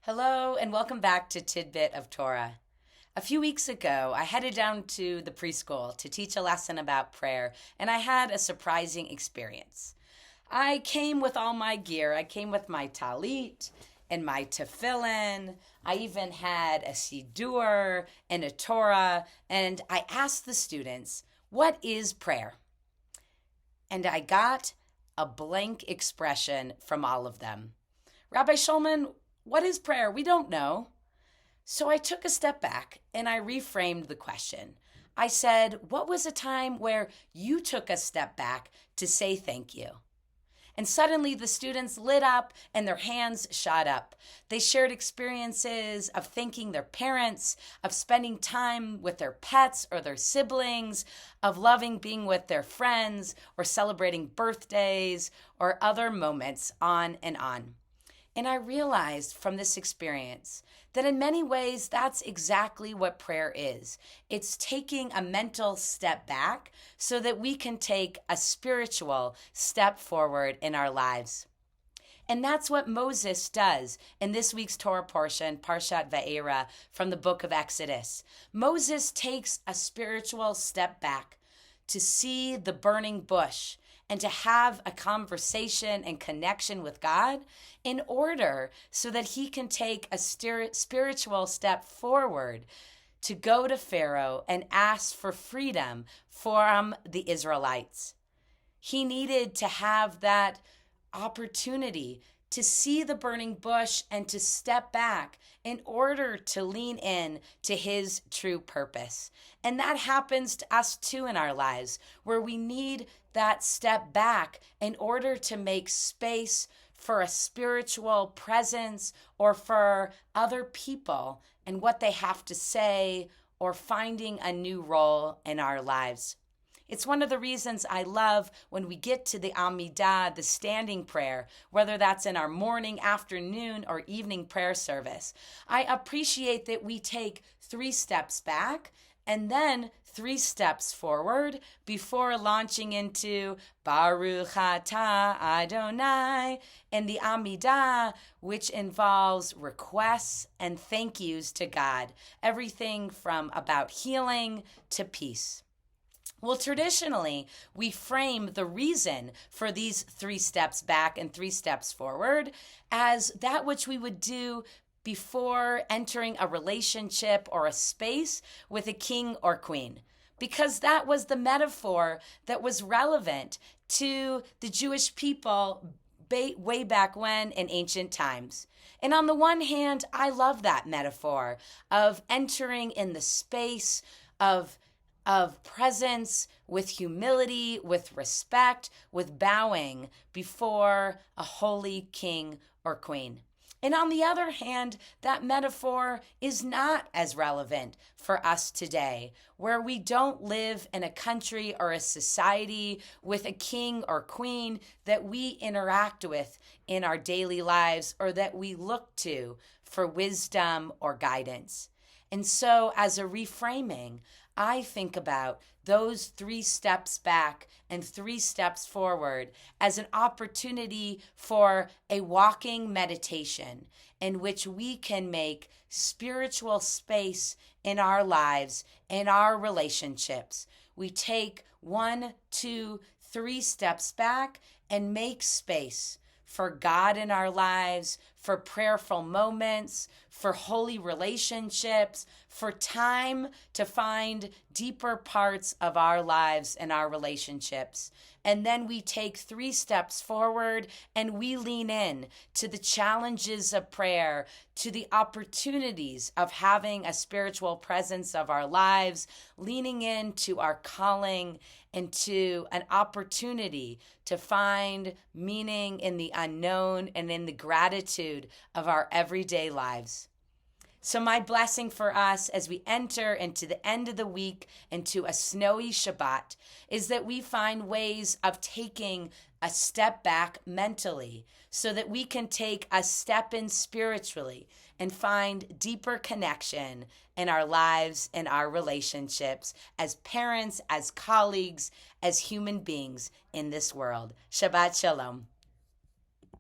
Hello, and welcome back to Tidbit of Torah. A few weeks ago, I headed down to the preschool to teach a lesson about prayer, and I had a surprising experience. I came with all my gear. I came with my talit and my tefillin. I even had a siddur and a Torah, and I asked the students, "What is prayer?" And I got a blank expression from all of them. "Rabbi Shulman, what is prayer? We don't know." So I took a step back and I reframed the question. I said, what was a time where you took a step back to say thank you? And suddenly the students lit up and their hands shot up. They shared experiences of thanking their parents, of spending time with their pets or their siblings, of loving being with their friends or celebrating birthdays or other moments, on and on. And I realized from this experience that in many ways, that's exactly what prayer is. It's taking a mental step back so that we can take a spiritual step forward in our lives. And that's what Moses does in this week's Torah portion, Parshat Va'era, from the book of Exodus. Moses takes a spiritual step back to see the burning bush and to have a conversation and connection with God in order so that he can take a spiritual step forward to go to Pharaoh and ask for freedom from the Israelites. He needed to have that opportunity to see the burning bush and to step back in order to lean in to his true purpose. And that happens to us too in our lives, where we need that step back in order to make space for a spiritual presence or for other people and what they have to say or finding a new role in our lives. It's one of the reasons I love when we get to the Amidah, the standing prayer, whether that's in our morning, afternoon, or evening prayer service. I appreciate that we take 3 steps back and then 3 steps forward before launching into Baruch Atah Adonai and the Amidah, which involves requests and thank yous to God, everything from about healing to peace. Well, traditionally, we frame the reason for these 3 steps back and 3 steps forward as that which we would do before entering a relationship or a space with a king or queen, because that was the metaphor that was relevant to the Jewish people way back when in ancient times. And on the one hand, I love that metaphor of entering in the space of presence, with humility, with respect, with bowing before a holy king or queen. And on the other hand, that metaphor is not as relevant for us today, where we don't live in a country or a society with a king or queen that we interact with in our daily lives or that we look to for wisdom or guidance. And so as a reframing, I think about those 3 steps back and 3 steps forward as an opportunity for a walking meditation in which we can make spiritual space in our lives, in our relationships. We take 1, 2, 3 steps back and make space for God in our lives, for prayerful moments, for holy relationships, for time to find deeper parts of our lives and our relationships. And then we take 3 steps forward and we lean in to the challenges of prayer, to the opportunities of having a spiritual presence of our lives, leaning into our calling and to an opportunity to find meaning in the unknown and in the gratitude of our everyday lives. So my blessing for us as we enter into the end of the week, into a snowy Shabbat, is that we find ways of taking a step back mentally so that we can take a step in spiritually and find deeper connection in our lives and our relationships as parents, as colleagues, as human beings in this world. Shabbat Shalom.